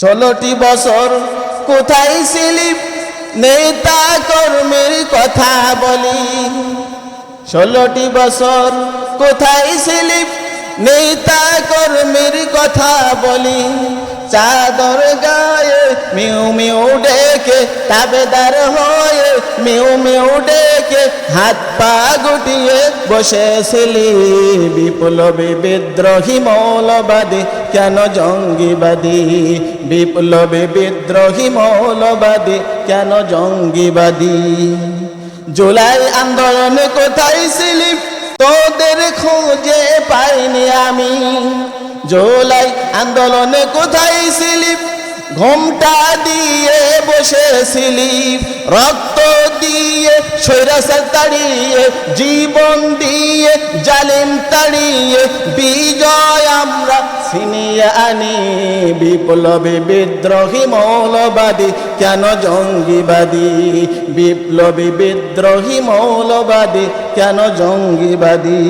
16টি বছর কোথায় ছিলি নেতা কর্মীর কথা বলি 16টি বছর কোথায় ছিলি নেতা কর্মীর কথা বলি চাদর গায়ে মিউ মিউ ডেকে তাবেদার হয়ে মিউ মিউ ডেকে হাত পা গুটিয়ে বসেছিলি বিপ্লবী বিদ্রোহী মৌলবাদী কেন জঙ্গিবাদী বিপ্লবী বিদ্রোহী মৌলবাদী কেন জঙ্গিবাদী জুলাই আন্দোলনে কোথায় ছিলি তোদের খোঁজে পাইনি আমি জুলাই আন্দোলনে কোথায় ছিলি ঘোমটা দিয়ে বসেছিলি রক্ত দিয়ে স্বৈরাচার তাড়িয়ে জীবন দিয়ে জালিম তাড়িয়ে বিজয় আমরা ছিনিয়ে আনি বিপ্লবী বিদ্রোহী মৌলবাদী কেন জঙ্গিবাদী বিপ্লবী বিদ্রোহী মৌলবাদী কেন জঙ্গিবাদী।